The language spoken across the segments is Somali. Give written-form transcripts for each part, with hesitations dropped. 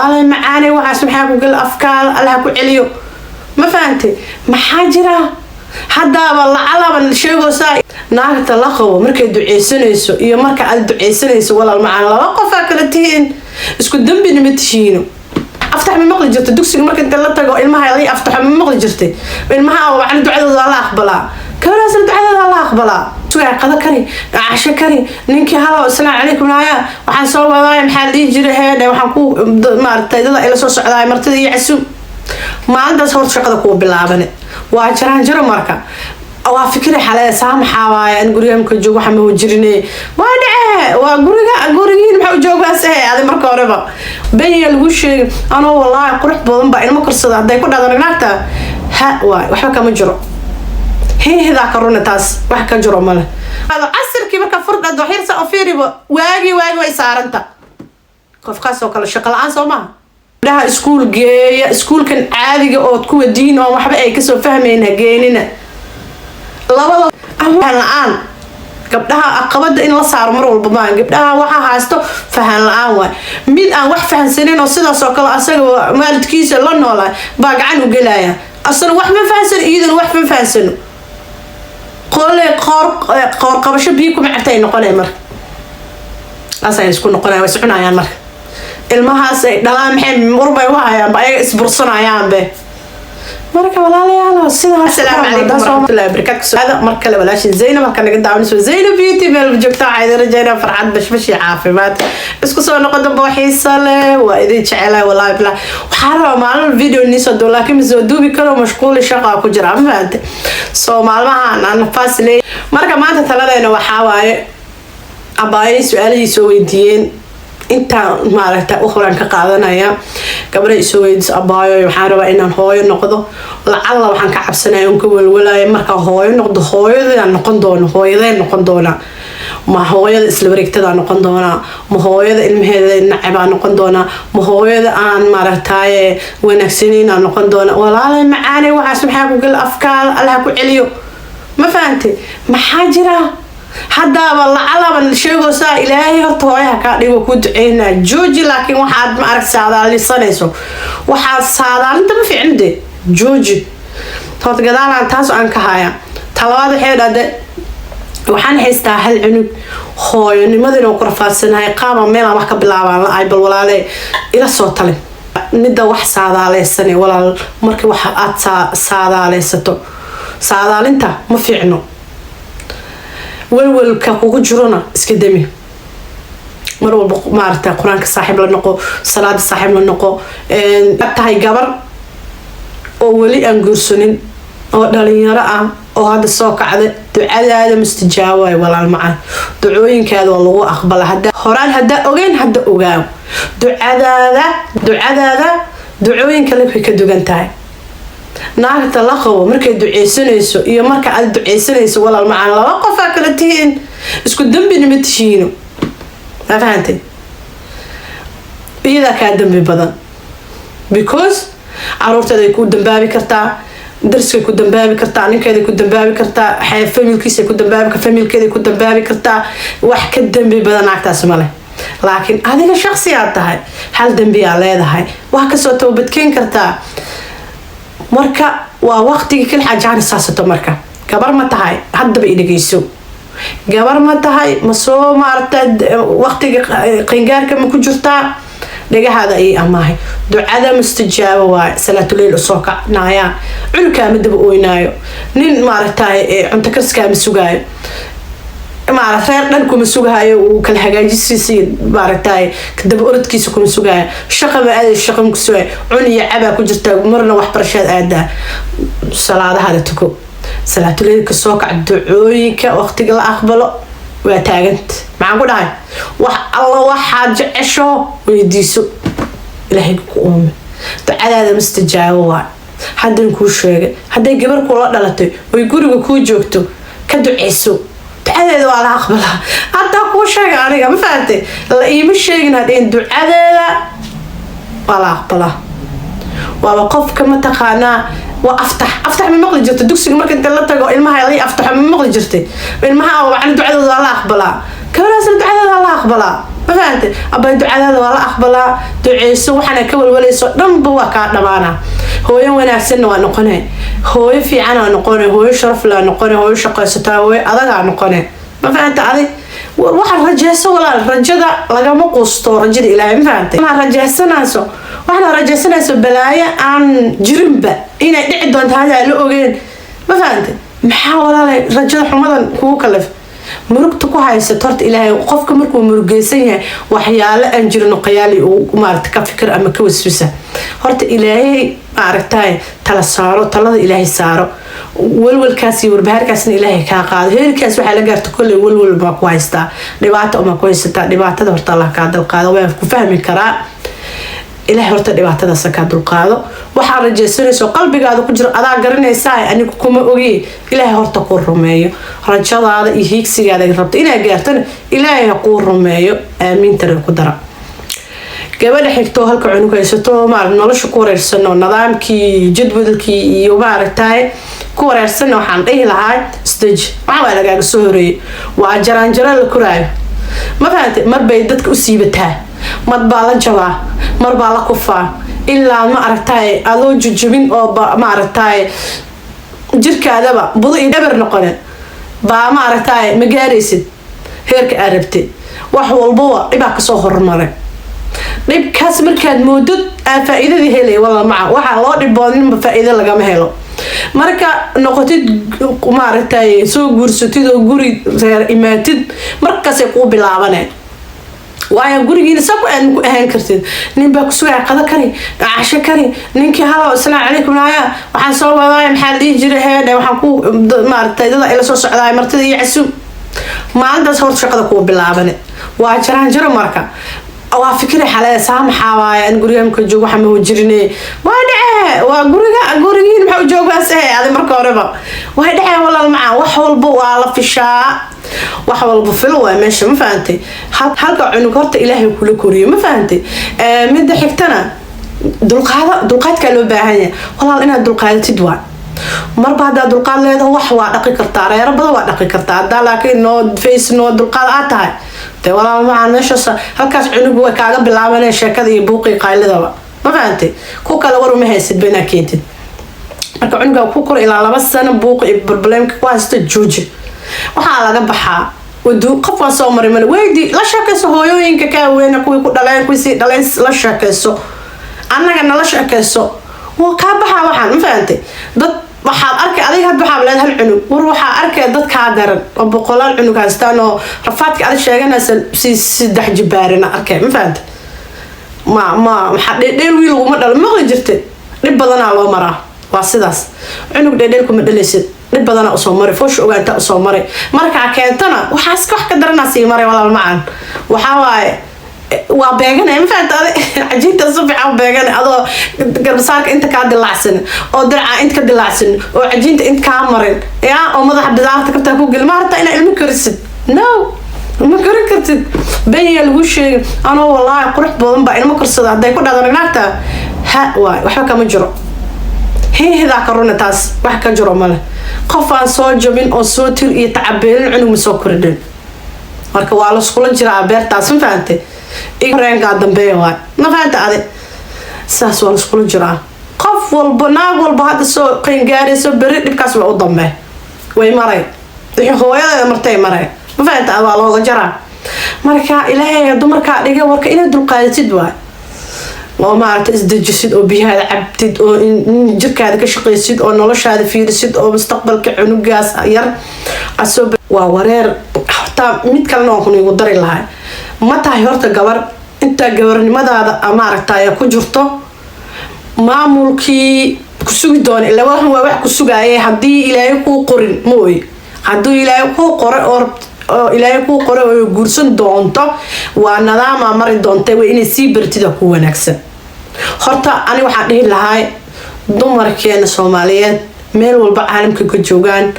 الله معاني وحاس محاك وقل أفكار الله كعليو ما فهمتي ما حاجرة حدا والله على الشيء وساي ناقة لقوا مركز دعي سنيسو يا مركز الدعي سنيسو ولا المعاني لا وقفا كلتين اسكو دنبي نمتشينو افتح من مقلي جرتي دكسي مركز انت لا تقو المها لي افتح من مقلي جرتي المها وعن دعاء الله اقبلها كراس دعاء الله اقبلها شو قدا كري عشا كري نينكي هلا السلام عليكم يا waxaan soo wadaa maxaa dhigi jiray heeday waxaan ku maartay dad ila soo socday martida iyo cusub maalintaas hor shaqada ku bilaabane waa jiraan jiro marka waa fikri xalay saamaxa waay aan guriga joogo waxa ma wajirnay waa dhacay waa gurigiin waxa joogaas aad marka horeba baniya lagu sheegay ana wallahi qurux badan baa ilmo korsada haday ku dhaqan naagta ha waay waxa kama jiro هذا كورونا تاس واحد كجرو ماله هذا عصر كي مركب فرد الظهير سأفيري واجي ويسار أنت كيف كاسو كلا شغل عن سوما ده سكول جاي سكول كان عادي أو تكون الدين أو محبة أي كسر فهمينها جايين لا والله الآن قبلها أقبض إن وصار مرور بمان قبلها واحد هاستو فهن الآن مين أن واحد فهن سنين وصل سوكل أصل مالت كيس الله نولا باق عنه قلايا أصل واحد من فهسن إيدن واحد من فهسنه قولي قور قبشة بيكم عتين نقولي مر أصلا يسكون نقولي ويسعنا يا مر المهاس دلام حين مربى وهاي بقى إسبرصنا يا به مركب ولا لا السلام عليكم ورحمة الله وبركاته هذا مركب ولا شيء زينة مركب نقدر نسوي زينة بيوتي بالجوكتا عايزة رجعنا فرحان بش عافيمات اسكو سو نقدم بوحي صلة وإذا شعلا والله بلا وحرام على الفيديو الناس دول لكن مزودو بكرة مشغول شقة كجرا ما فهمت سو معلومة أنا فاصلة مركب ما تثلاثة إنه وحاوي أباي سؤالي يسوي دين انت ماركتا اخرى كقادنا يا قبل سويد ابايو waxaan rabaa inaan hooyo noqdo lacala waxaan ka cabsanayaa in kuwal walaay marka hooyo noqdo hooyada noqon doono hooyada noqon doona ma hooyada isla wareegtada noqon doona ma hooyada ilmaheeda nacaba noqon doona ma hooyada aan maaragtay wanaagsanina noqon doona walaalay macaani waxa maxaa ku gal afkaar Allah ku celiyo ma fahanti ma xaajira حدا والله على الشيء وسا إلهي هرتوها كادي وكود عنا جوجي لكن واحد ما أعرف ساعة اللي صنيسو واحد ساعة أنت ما في عندي جوجي تقول قدام عن تاسو عنك هايا تلاوة حيل هذا وحن هيستاهل عنو خوي إني ما ذي نقرأ فاسنا هاي قامة ميلا ما قبل عوان عيب ولا عليه إلى الصوت له ندى واحد ساعة على السنة ولا مركب واحد ساعة على ستو ساعة أنت ما في عنو والول كوكو جرونا اسكدمي مرو مارتا قرانك صاحب لنقو صلاه صاحب لنقو تاهي غبر او ولي ان غورسنين او دhallinyaro ah oo hada soo kacday ducadaada mustajaaway walaal macaan ducooyinkaada waa lagu aqbala hada horaan hada ogeyn hada ogaaw ducadaada ducooyinka la ka dugan tahay naagta la qabo markay duceysanayso iyo marka aad duceysanayso walaal macaan laba qof kala tiin isku dambi nimatishiino ma fahantay iyada ka dambi badan because aroortada ku dambaabi kartaa darska ku dambaabi kartaa ninkeeda ku dambaabi kartaa familkiisa ku dambaabi kartaa familkeeda ku dambaabi kartaa wax ka dambi badan naagtaas ma leh laakiin adiga shakhsiyaad tahay hal dambi aad leedahay wax ka soo toobadkeen kartaa marka waa waqtiga kal xajaan saasato marka gabar ma tahay hadaba idageyso gabar ma tahay ma soo maarta waqtiga qingaarka ma ku jirtaa dhagahaada ay amaahay ducada mustajaaba waa salaatul leyl soo kacnaya cunka madaba ooynaayo nin maartay cunta karska ma sugaayo reer dhan kuma sugaayo uu kala hagaajisiisay maartay kadib orodkiisa kuma sugaayo shaqada aad shaqan ku sugaayo cuniya caba ku jirta marna wax barashad aada salaadaha la tuko salaatul leyl ka soo kac ducooyinka waqtiga la aqbalo waa taagant maxaan ku dhahay wax alla waxaad jecesho weydiiso ilaahay ku uume ducadaada mustajaabo waa haddaan kuu sheegay hadday gabar kula dhalatay oy guriga kuu joogto ka duceyso ducadeeda waa la aqbalaa haddaa kuu sheegay aniga ma fahantay la iima sheegin haddeen ducadeeda waa la aqbalaa waaba qofka mataqaanaa وافتح من مقلي جرت دكسي ما كنت لا تقو المها افتح من مقلي جرتي المها وعن دعاء الله اقبلها كمان دعاء الله اقبلها ما فهمت أبا دعاء ولا أقبله دعيسو وحنا كول ولا يسو دم بوا كدمانا هو يوم نفسنا ونقنه هو في عنا نقنه هو شرف لا نقنه هو شقيسته هو أذا نقنه ما فهمت علي waxaan rajayso walaal rajada lagama quusto rajada ilaahay ma fahantay ma rajaysanayso waxaan rajaysanayso balaayo aan jirinba inay dhici doonto hada la ogeyn ma fahantay maxaa walaal rajada xumadan kugu kalaf murugta ku haysato horta ilaahay qofka markuu murugeysan yahay waxyaalo aan jirin qiyaali uu maarta ka fikir ama ka waswisa horta ilaahay maartay tala saaro talada ilaahay saaro walwalkaasi warbaarkaasna ilaahay ka qaado heerkaas waxa la gaarto kulli walwal ba ku haysta dhibaato uma ku haysta dhibaatada horta Allah ka dal qaado waan ku fahmi karaa ilaahay horta dhibaatada ka dal qaado waxa rajaysanayso qalbigaada ku jira adaa garanaysaa anigu kuma ogi ilaahay horta ku rumeeyo rajadaada iyo hiigsigaada rabto inaa gaartana ilaahay ku rumeeyo aamiin tar ku dara gabadha xigto halka cunug haysato maar nolosha ku wareersano nidaamkii jadwalkii iyo maaragtay ku wareersano waxaan dhihi lahaa stage waxa laga soo horeeyay waa jaranjaro la kuraayo ma fahantay mar bay dadka u siibataa mad baa la jabaa mar baa la kufaa ilaa ma aragtay adoo jujubin oo ma aragtay jirkaadaba budo iyo dhabar noqon baa ma aragtay ma gaaraysid heerka arabti wax walba iba ka soo hormaray dhibkaas markaad moodad faa'iidada helay wala ma waxa loo dhiboonin faa'iido laga ma helo marka noqotid maartay soo guursatid oo guri reer imaatid markaas ay ku bilaabanay waayo gurigiina soo aan ku ahaan kartid nin baa ku soo qada kari casho kari ninkii halo assalaamu calaykum aya waxaan soo wadaa maxaa dhigi jiray heeda waxaan ku maartay dad ila soo socdaa martida iyo casuub maalintaas hor shaqada ku bilaabanay waa jaranjaro marka waa fikir xalay saamaxa waay aan guriga ka joogo waxa ma jirnay waa dhacay waa gurigiin maxaa joogaasay aad marka horeba waa dhacay walaal ma wax walba waa la fishaa wax walba filo waa meesha ma fahantay halka cunug horta ilaahay kula koriyo ma fahantay mid xigtana dulqaadka loo baahan yahay walaal inaad dulqaadatid waa marba hada dulqaad leedahay wax waa dhaqi kartaa reer badan waa dhaqi kartaa hada laakiin no face no dulqaad aad tahay te walaal ma meesha halkaas cunug way kaaga bilaabanay sheekada iyo buuqi qaylidaba ma fahantay ku kala war uma haysid bina keentid marka cunuga ku kor ilaa 2 sano buuqi problemka ku haysta jooji waxa laga baxaa wadu qof waan soo maray waydi la sheekayso hooyooyinka ka weyn kuwi ku dhaleen kuwi si dhaleen la sheekayso annaga nala sheekayso waa ka baxaa waxaan ma fahantay dad waxaad arkay adiga had waxaa leedahay hal cunug war waxaa arkay dad ka daran oo boqolaal cunug haystaan oo rafaadka aad sheeganaysa si 3 jibaarina arkay ma fahantay ma waxa dheer wiil uma dhal ma jirtay dib badan loo maraa waa sidaas cunug dheer kuma dhalaysid dib badan oo soo maray foosh ogaanta soo maray marka keentana waxa iska wax ka darana sii maray walaal macaan waxa waaye waa beegan ma fahantay ajiinta sufiican beegan adoo garbasaarka inta ka dilacsan oo dirca inta ka dilacsan oo ajiinta inta ka marin ya oo madax bidaarta ka taa ku gal ma harta ina ilmi karisid no ma kari kartid baniya lagu sheegay ana wallahi qurux badan ba ilmo karsada haday ku dhadaan naagta ha waay waxa kama jiro hida karuna taas wax ka jiro male qof aan soo jabin oo soo tir iyo tacabeelin cunug ma soo kordhin marka waa la isku jiraa beertaas ma fahantay igreenka dambe waa ma fahantay ade saas waa la isku jiraa qof walba naag walba hada soo qeyn gaarayso bari dhibkaas waa u dambe way maray hooyada martay maray ma fahantay waa looga jaraa marka ilaahay dumarka dhiga warka inay dulqaadatid waa وما تزدجسد أو بها عبتد أو جرك هذا كشقي سد أو نلاش هذا في رسد أو مستقبل كعنوجاس ير أسوب وورير حتى ميت كلنا نكون يقدر لها متى هيرت جبر أنت جبرني ماذا هذا أمارك تايا كجرته ما ملكي كسوق دون إلا وهم واحد كسوق أيه حدي إلى يكو قرن موي حدو إلى يكو قرن أو إلى يكو قرن ويجورسون دونته ونظام أمر دونته وإني سيبرتي ده هو نكسر horta ani waxaan dhihi lahaa dumarkeena Soomaaliyeed meel walba caalamka ka joogan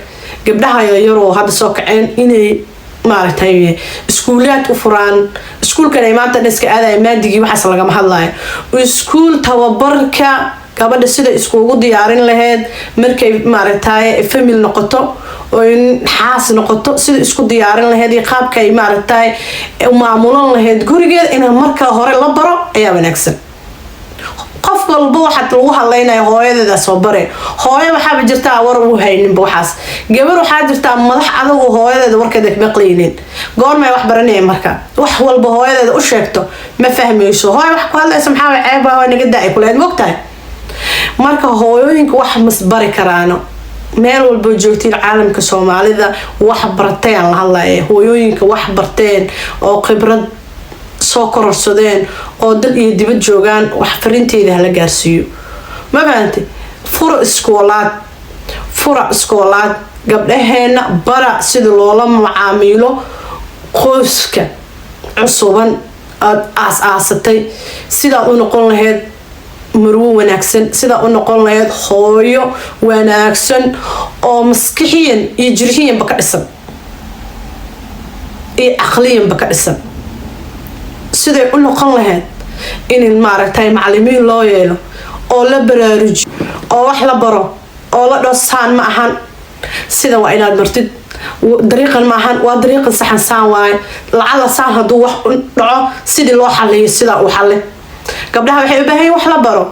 gabdhaha yar oo hadda soo kaceen inay maartay iskuulaad u furaan iskuulkan ay maanta iska aaday maadigi waxaas laga hadlayo iskuul tababarka gabadha sida iskuugu diyaarin lahayd markay maartay family noqoto oo xaas noqoto sida isku diyaarin lahayd iyo qaabka ay maaragtay maamulan lahayd gurigeeda in marka hore la baro ayaa wanaagsan qof walba waxa lagu hadlaynayo hooyadeeda soo bare hooyo waxa jirta war uu haynin waxaas gabar waxa jirta madax adag oo hooyadeeda warkeeda ka baqlaynin goorma wax baranay marka wax walba hooyadeeda u sheegto ma fahmayso hooyo wax ku hadlayso maxaa ceeb ah naga daay kuleen waqtiga marka hooyooyinka wax masbari karaano meel walba joogtiin caalamka Soomaalida wax barteen la hadlayo hooyooyinka wax barteen oo khibrad soo kororsadeen oo dad iyo dibad joogan wax farinteeda la gaarsiiyo ma fahanti fura iskoolaad gabdhaheena bara sida loola macaamilo qoyska cusuban aasatay sida uu noqon lahayd marwo wanaagsan sida uu noqon lahayd hooyo wanaagsan oo maskixiyan iyo jirhiyan ka dhisan iyo aqliyan ka dhisan sida uu noqon lahayd in maaragtay macallimiin loo yeelo oo la baraarujiyo oo wax la baro oo la dhosaan ma ahan sida waa inaad martid dariiqan ma ahan waa dariiqan saxan saan waay lacala saan haduu wax dhaco sidii loo xalliyo sida uu xallay gabdhaha waxay u baahan yihiin wax la baro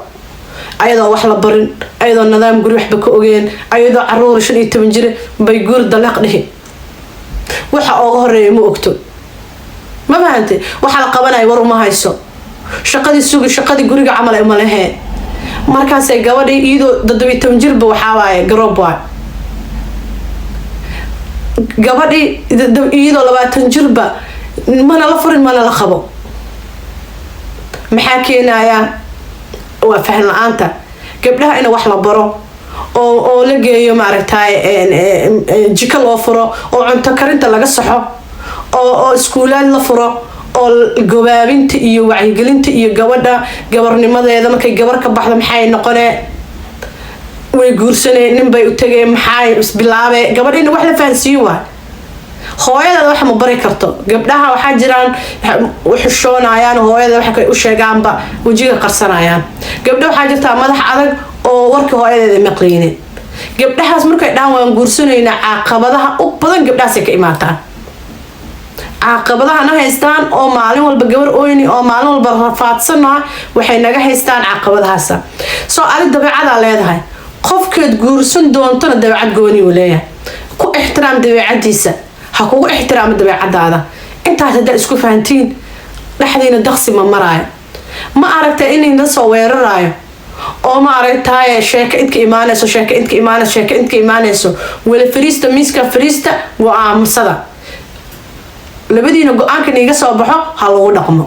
ayadoo wax la barin ayadoo nidaam guri waxba ka ogeen ayadoo caruur 15 jir bay guur dalaaq dhihi waxa ugu horeeyo ma ogto ma fahanti waxa la qabanay war uma hayso shaqadii guriga camal ay ma lahayn markaas ay gabadhii iyadoo 17 jir ba waxa waaye garoob waay gabadhii iyadoo 20 jir ba mana la furin mana la qabo maxaa keenaya waa faham la'aanta gabdhaha in wax la baro oo la geeyo maaragtay jika loo furo oo cunto karinta laga saxo oo iskuulaad la furo oo gobaabinta iyo wacyigelinta iyo gabadha gabarnimadeeda markay gabar ka baxdo maxay noqonee way guursaneen nin bay u tageen maxay isbilaabay gabadhina wax la fahansiyo waa hooyada wax ma bari karto gabdhaha waxa jiraan wuxuushoonayaan hooyada waxa ay u sheegaanba wajiga qarsanayaan gabdhaha waxa jirta madax adag oo warka hooyadeeda maqleynin gabdhahaas markay dhaan waan guursanayna caqabadaha u badan gabdhahaas ka imaataan caqabadaha na haystaan oo maalin walba gabar ooyni oo maalin walba rafaadsanaa waxay naga haystaan caqabadahaas soo ari dabeecada leedahay qofkeed guursan doontona dabeecad gooni u leeyahay ku ixtiraam dabeecadiisa ha kugu ixtiraam dabeecadaada inta hadda isku fahantiin dhaxdiina daqsi ma maraayo ma aragtay inay soo weeraraayo oo ma aragtay sheeka inta imaanayso wala fariista miiska fariista waa aamusada labadiina go'aanka niga soo baxo ha lagu dhaqmo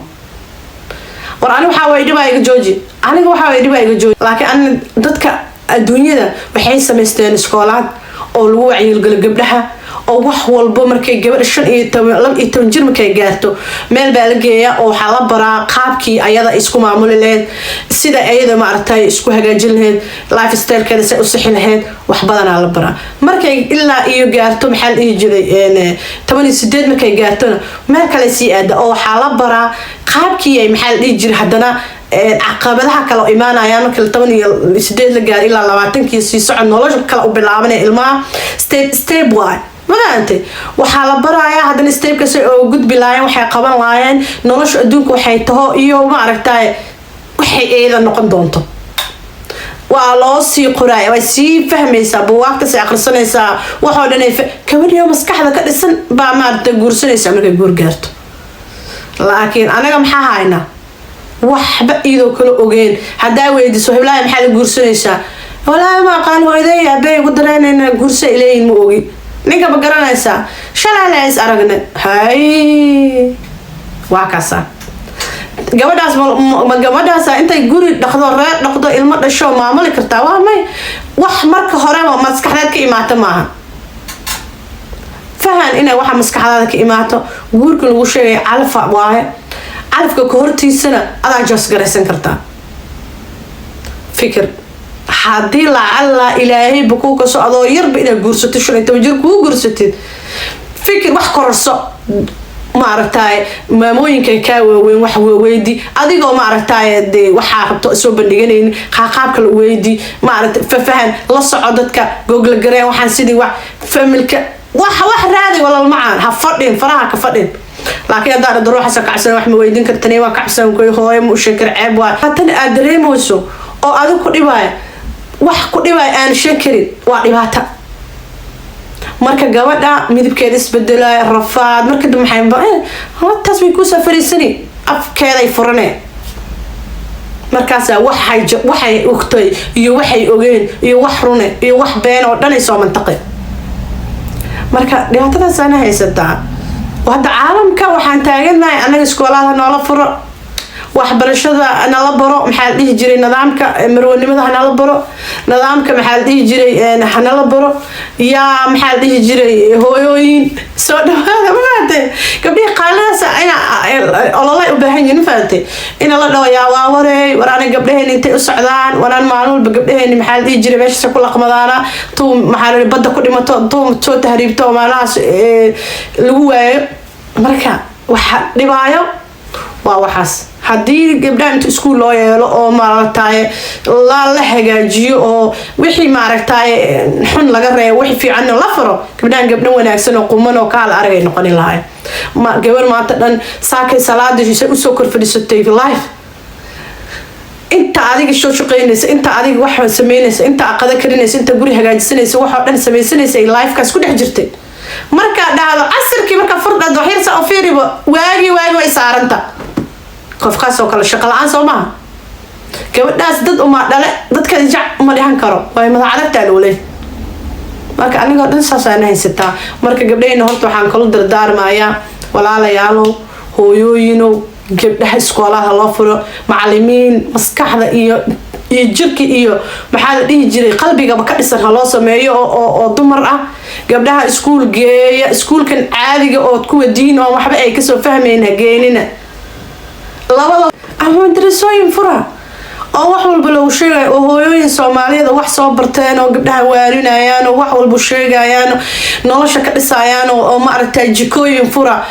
war aniga waxa way dhibaayiga jooji laakiin dadka adduunyada waxay sameysteen iskoolaad oo lagu wacyigelin gabdhaha oo wax walba markay gabar 15 jir markay gaarto meel baa la geeyaa oo waxa la baraa qaabkii ayada isku maamuli lahayd sida ayada maartay isku hagaajin lahayd lifestyle-keeda si u sixi lahayd wax badan la baraa markay ilaa iyo gaarto maxal ii jiray 18 markay gaartona meel kale si aad oo waxa la baraa qaabkii ay maxal ii jiray hadana caqabadaha kala imaanayaan marka 18 la gaar ilaa 20 si socod nolosha kala u bilaabanay ilmaha step way maanta waxa la barayaa hadana step-ka si oo gudbi laayeen waxay qaban laayeen nolosha adduunka waxay taho iyo ma aragtay waxay eeda noqon doonto waa loo sii qoray way sii fahmaysaa buugaagta si akhrisanaysaa waxa oo dhan ay kabadhiyo maskaxda ka dhisan baa maarta guursanaysaa markay guur gaarto laakiin anaga maxaa haynaa waxba idoo kala ogeen hadaa weydiiso heblaha maxaa la guursanaysaa walaa ma qaan hooyaday abay ugu dareynayna guursa ilayeen ma ogi ninka ma garanaysaa shalaalays aragna hay waa kaasa gabadhaas intay guri dhaqdo ilmo dhasho maamuli kartaa waa may wax marka hore maskaxdeed ka imaata maaha fahan inay waxa maskaxdaada ka imaato guurka lagu sheegay alfa waaye alfka ka hortiisana adaa joos garaysan kartaa fikir haddii lacala ilaahay bukuu ka soo adoo yarba inaad guursato 15 jir kuu guursatid fikir wax kororso maaragtay maamooyinka ka waaweyn wax weydii adigoo maaragtay de waxa rabto soo bandhiganeen qaabka la weydii maaragtay fafahan la soco dadka google gareen waxaan sidii wax familka wax raadi wala macaan ha fadhin faraha ka fadhin laakiin hadda ruuxa kacsan wax ma weydin kartane waa kacsan ku hooyo mu shakir ceeb waa hatan aad dareemayso oo adigu ku dhibay wax ku dhibay aan shakirin waa dhibaato marka gabadha midabkeeda isbedelay rafaad marka dum maxay taas way ku safariisani afkeeday furaneen markaas waxay ogtay iyo waxay ogeen iyo wax rune iyo wax been oo dhan ay soo mantaqay marka dhibaatadaas ana haysataa wada caalamka waxaan taaganahay anaga iskoolaha noola furo waxbarashada nala baro maxaa dhihi jiray nidaamka marwanimada nala baro nidaamka maxaa dhihi jiray nala baro yaa maxaa dhihi jiray hooyooyin soo dhawaada maanta gabdhaha qaalaas ina ololay u baahan yihiin faantay in la dhawayaa waa wareey waraan gabdhaheena intay u socdaan waraan maalmo gabdhaheena maxaa dhihi jiray meesha ku laqmadaana tuu maxaa badda ku dhimato tuu soo tahriibto maalahaas lagu waayo marka waxa dhibaayo waa waxaas hadii gabdhaha inta iskuul loo yeelo oo maaragtay la hagaajiyo oo wixii maaragtay xun laga reebo wixii fiican la faro gabdhaha wanaagsan oo quman oo kaal aragay noqon lahayn ma gabar maanta dhan saakay salaadii u soo kor fadhisatay life inta adiga soo shaqeynaysa inta adiga wax sameynaysa inta aqada karinaysa inta guri hagaajisanaysa wax oo dhan sameynaysa life kaas ku dhex jirtay marka dhahdo casirkii marka furdad waxirsa oo fiiribo waagi way saaranta qofkaas oo kala shaqo la'aan soo maaha gabadhaas dad uma dhale dadka jac uma dhihan karo way madaxda loolee marka aniga dhan saasana haysataa marka gabdhayna horta waxaan kala dardaarmayaa walaalayaalo hooyooyino gabdhaha iskoolaha loo furo macallimiin maskaxda iyo jirka iyo maxaa la dhihi jiray qalbiga ka dhisan loo sameeyo oo dumar ah gabdhaha iskuul geeya iskuulkan caadiga oo kuwa diin oo waxba ay ka soo fahmeen hageynina labada ama darasooyin fura oo wax walba lagu sheegay oo hooyooyin Soomaaliyeed wax soo barteen oo gabdhaha waarinayaan oo wax walba sheegayaan nolosha ka dhisayaan oo ma aragtay jikooyin fura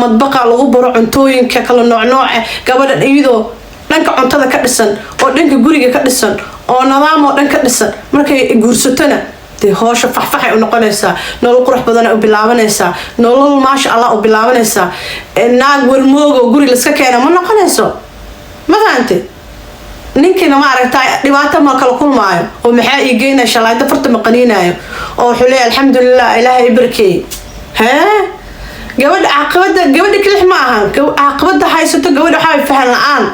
madbaqa lagu baro cuntooyinka kala nooc gabadha iyadoo dhanka cuntada ka dhisan oo dhanka guriga ka dhisan oo nidaam oo dhan ka dhisan markay guursatana de hoosha faxfaxay u noqonaysaa nolol qurux badan oo bilaabanaysaa nolol maasha Allah oo bilaabanaysaa naag warmoogo guri la iska keenay ma noqonayso ma fahanti ninkina ma aragtay dhibaato ma kala kulmaayo oo maxaa ii geynaa shalayda farta maqaniinayo oo xulay alxamdulillah ilaahay barkay gabadha kaliya ma aha caqabada haysato gabadha waxa fahan la'aan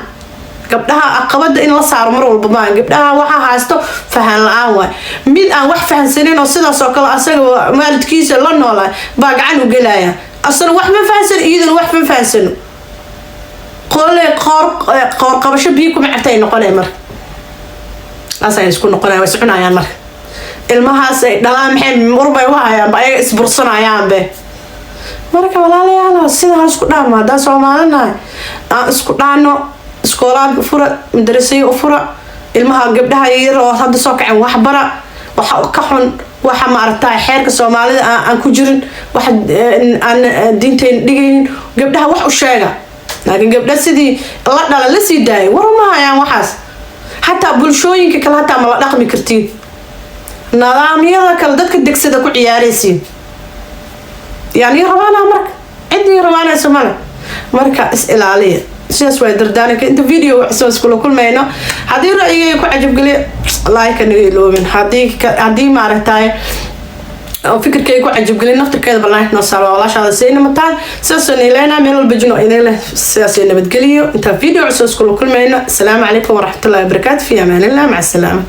gabdhaha caqabada in la saaro mar walba ma gabdhaha waxa haysto fahan la'aan way mid aan wax fahansanin oo sidaas oo kale asaga waalidkiisa la noolaa baa gacan u galaya asana wax ma fahansan iidan wax ma fahansano qoor qabasho biyo kuma cabtay noqonay mar asay isku noqonay way soconayaan mar ilmahaas ay dhalaan maxay murbay waayaan ba ay isbursanayaan be marka walaalayaal sidaas isku dhaama da Soomaalina aan isku dhaano iskoolaad fura madrasay fura ilmaha gabdhaha yar oo hadda soo kacay wax bara waxa ka xun waxa ma aragtay xeerka Soomaalida aan ku jirin waxa aan diinteen dhigeen gabdhaha wax u sheega laakiin gabdhaha sidii la dhala la sii daay warma hayaan waxaas hatta bulshooyinka kale hatta ma la dhaqmi kartiin nidaamyada kale dadka degsada ku ciyaaraysiin يعني روانا مرك عندي روانا سمعنا مرك إسئلالية سياس وايد دردانك أنت فيديو إحساس كل ما هنا هذه رأيي يكون عجب قلي لايك نقول من هذه معرفتي أو فكر كي يكون عجب قلي نفتك كذا بالله نصار والله شهادة سينا متان سياسني لنا من البجنو إلى له سياسينا بتقليه أنت فيديو إحساس كل ما هنا السلام عليكم ورحمة الله وبركاته في أمان الله مع السلامة.